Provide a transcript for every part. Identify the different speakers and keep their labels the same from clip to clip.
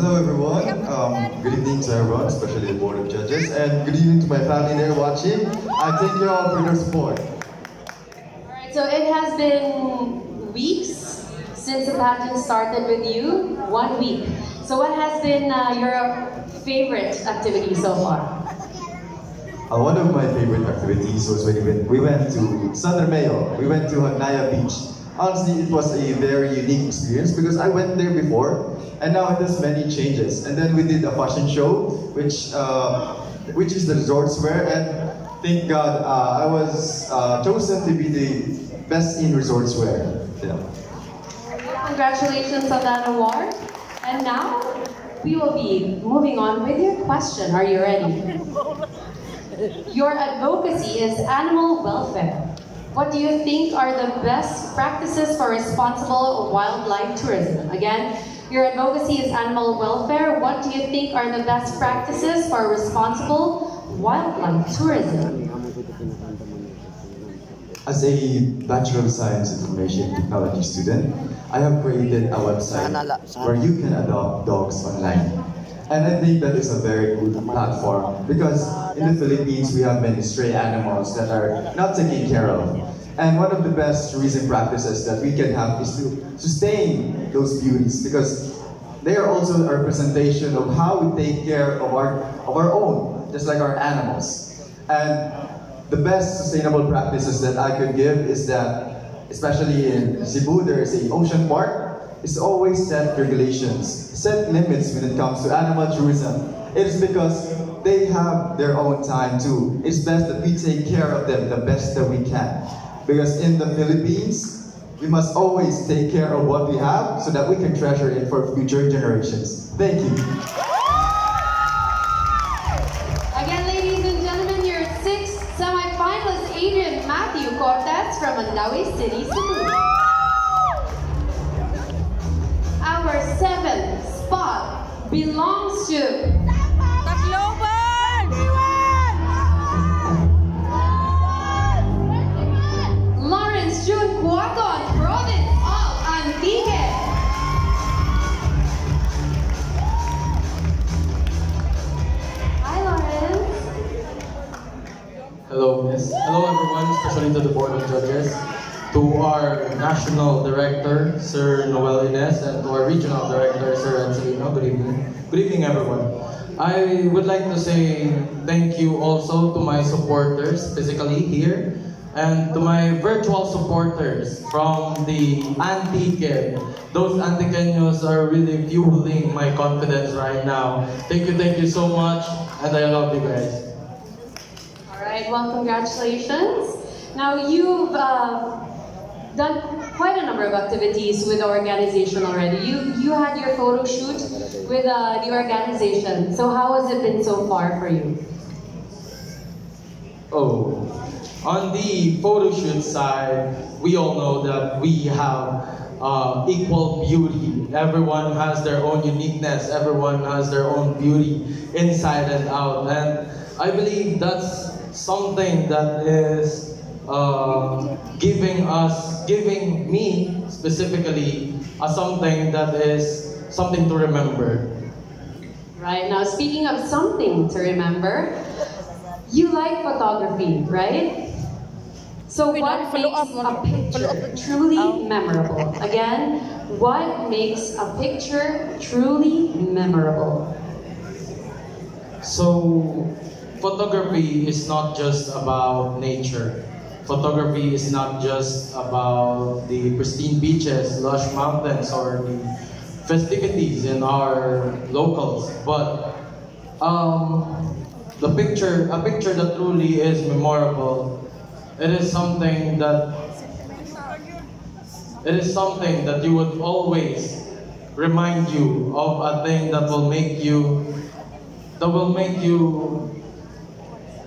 Speaker 1: Hello everyone. Good evening to everyone, especially the board of judges, and good evening to my family there watching. I thank you all for your support.
Speaker 2: Alright, so it has been weeks since the pageant started with you. 1 week. So what has been your favorite activity so far?
Speaker 1: One of my favorite activities was when we went to San Romeo. We went to Naya Beach. Honestly, it was a very unique experience because I went there before, and now it has many changes. And then we did a fashion show, which is the resorts wear, and thank God I was chosen to be the best in resorts wear. Yeah.
Speaker 2: Congratulations on that award. And now we will be moving on with your question. Are you ready? Your advocacy is animal welfare. What do you think are the best practices for responsible wildlife tourism? Again, your advocacy is animal welfare. What do you think are the best practices for responsible wildlife tourism?
Speaker 1: As a Bachelor of Science Information Technology student, I have created a website where you can adopt dogs online. And I think that is a very good platform because in the Philippines we have many stray animals that are not taken care of. And one of the best tourism practices that we can have is to sustain those beauties because they are also a representation of how we take care of our own, just like our animals. And the best sustainable practices that I could give is that, especially in Cebu, there is an ocean park. It's always set regulations, set limits when it comes to animal tourism. It is because they have their own time too. It's best that we take care of them the best that we can. Because in the Philippines, we must always take care of what we have so that we can treasure it for future generations. Thank you.
Speaker 2: Again, ladies and gentlemen, your sixth semi-finalist, Adrian Matthew Cortez from Mandaue City, Cebu. Our seventh spot belongs to Lawrence June Cuaton, Province of Antique. Hi, Lawrence.
Speaker 3: Hello, Miss. Hello, everyone, especially to the Board of Judges, to our National Director, Sir Noel Ines, and to our Regional Director, Sir Angelino. Good evening. Good evening, everyone. I would like to say thank you also to my supporters physically here, and to my virtual supporters from the Antique. Those Antiqueños are really fueling my confidence right now. Thank you so much, and I love you guys.
Speaker 2: Alright, well, congratulations. Now, you've done quite a number of activities with the organization already. You had your photo shoot with the organization. So how has it been so far for you?
Speaker 3: Oh, on the photo shoot side, we all know that we have equal beauty. Everyone has their own uniqueness. Everyone has their own beauty inside and out. And I believe that's something that is giving me specifically something that is something to remember.
Speaker 2: Right, now speaking of something to remember, you like photography, right? So what makes a picture truly memorable? Again, what makes a picture truly memorable?
Speaker 3: So, photography is not just about nature. Photography is not just about the pristine beaches, lush mountains, or the festivities in our locals, but a picture that truly is memorable. It is something that you would always remind you of a thing that will make you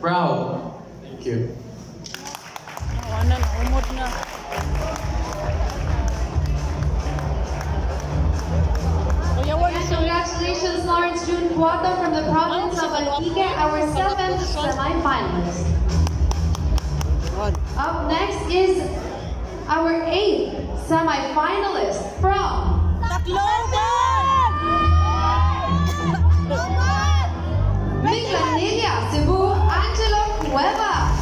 Speaker 3: proud. Thank you.
Speaker 2: Congratulations, Lawrence June Cuato from the province of Antique, our seventh semi-finalist. Up next is our eighth semi-finalist from Tacloban! Cueva.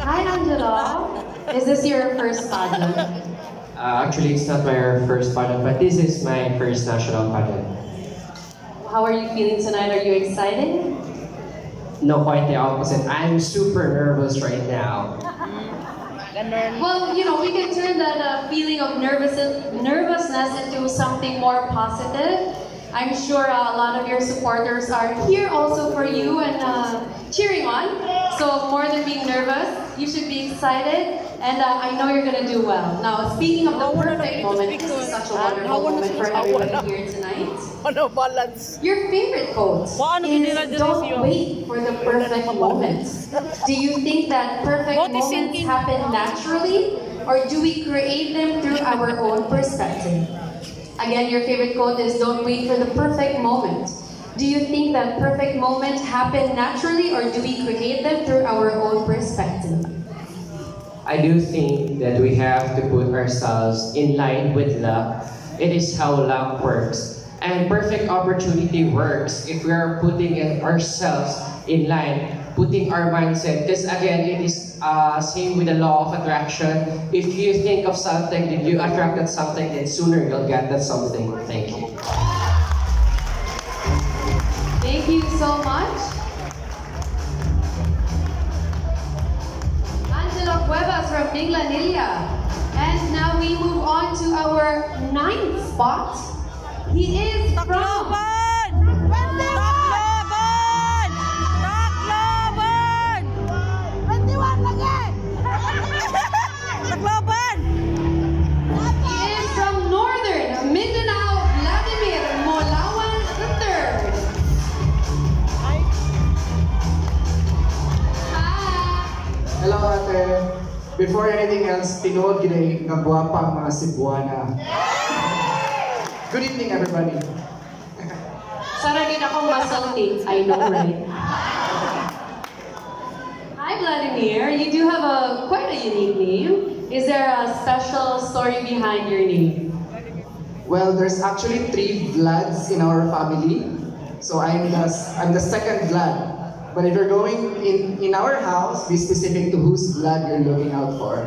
Speaker 2: Hi, Angelo. Is this your first pageant?
Speaker 4: Actually, it's not my first pageant, but this is my first national pageant.
Speaker 2: How are you feeling tonight? Are you excited?
Speaker 4: No, quite the opposite. I'm super nervous right now.
Speaker 2: Well, you know, we can turn that feeling of nervousness into something more positive. I'm sure a lot of your supporters are here also for you and cheering on. So more than being nervous, you should be excited, and I know you're gonna do well. Now, speaking of the perfect moment, this is such a wonderful moment for everybody here tonight. Your favorite quote is, "Don't wait for the perfect moment." Do you think that perfect moments happen naturally, or do we create them through our own perspective? Again, your favorite quote is, "Don't wait for the perfect moment." Do you think that perfect moments happen naturally, or do we create them through our own perspective?
Speaker 4: I do think that we have to put ourselves in line with luck. It is how luck works. And perfect opportunity works if we are putting ourselves in line, putting our mindset. Because again, it is same with the law of attraction. If you think of something, then you attracted something, then sooner you'll get that something. Thank you.
Speaker 2: Thank you so much. Angelo Cuevas from Minglanilla. And now we move on to our 9th spot. He is from... He is from Northern Mindanao, Vladimir Molawan III.
Speaker 5: Hello, ate. Before anything else, tinuod gid nga guwapa ang mga Cebuana. Good evening, everybody.
Speaker 2: Saragin akong masalti. I know, right? Hi, Vladimir. You do have quite a unique name. Is there a special story behind your name?
Speaker 5: Well, there's actually 3 Vlads in our family. So I'm the second Vlad. But if you're going in our house, be specific to whose Vlad you're looking out for.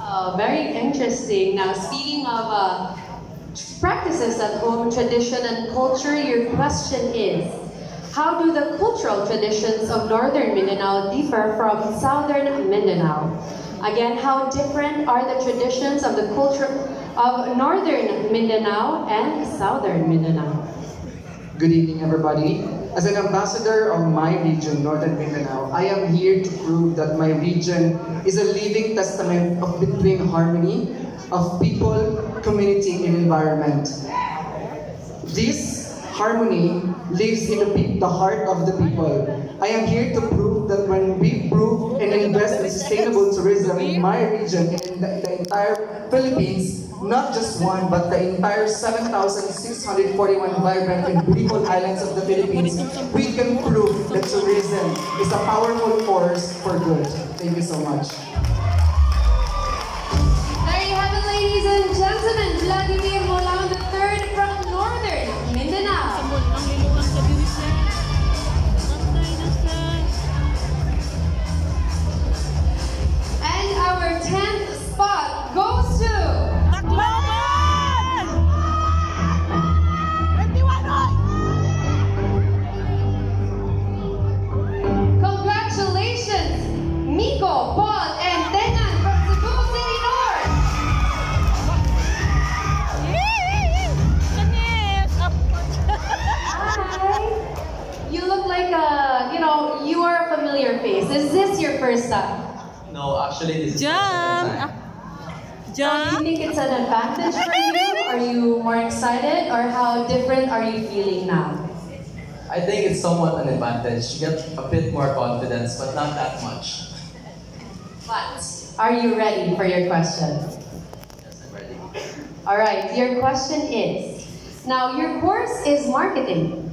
Speaker 2: Oh, very interesting. Now, speaking of practices at home, tradition and culture, your question is, how do the cultural traditions of Northern Mindanao differ from Southern Mindanao? Again, how different are the traditions of the culture of Northern Mindanao and Southern Mindanao?
Speaker 5: Good evening, everybody. As an ambassador of my region, Northern Mindanao, I am here to prove that my region is a living testament of between harmony of people, community, and environment. This harmony lives in the heart of the people. I am here to prove that when we prove and invest in sustainable tourism in my region and in the entire Philippines, not just one, but the entire 7,641 vibrant and beautiful islands of the Philippines, we can prove that tourism is a powerful force for good. Thank you so much.
Speaker 2: There you have it, ladies and gentlemen. Vladimir Molawan III from Northern Mindanao. And our 10th spot goes to... Congratulations, Miko, Paul, and Tenan from Cebu City North. Hi. You look like you are a familiar face. Is this your first time?
Speaker 3: No, actually, this is my second time.
Speaker 2: Do you think it's an advantage for you? Are you more excited, or how different are you feeling now?
Speaker 3: I think it's somewhat an advantage. You get a bit more confidence, but not that much.
Speaker 2: But are you ready for your question?
Speaker 3: Yes, I'm ready.
Speaker 2: All right, your question is, now your course is marketing.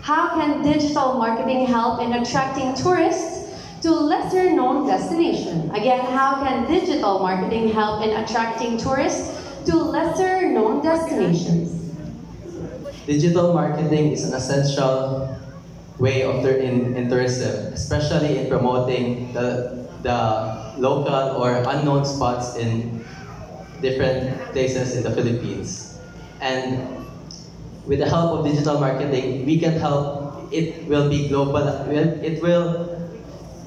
Speaker 2: How can digital marketing help in attracting tourists to lesser known destinations? Again, how can digital marketing help in attracting tourists to lesser known destinations?
Speaker 6: digital marketing is an essential way of in tourism, especially in promoting the local or unknown spots in different places in the Philippines. And with the help of digital marketing, we can help. It will be global. It will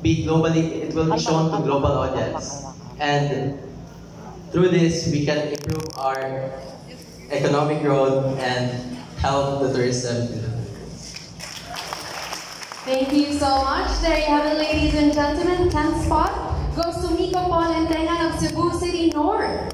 Speaker 6: be shown to global audience, and through this we can improve our economic growth and help the tourism in the Philippines.
Speaker 2: Thank you so much. There you have it, ladies and gentlemen. 10th spot goes to Miko Paul Entengan of Cebu City North.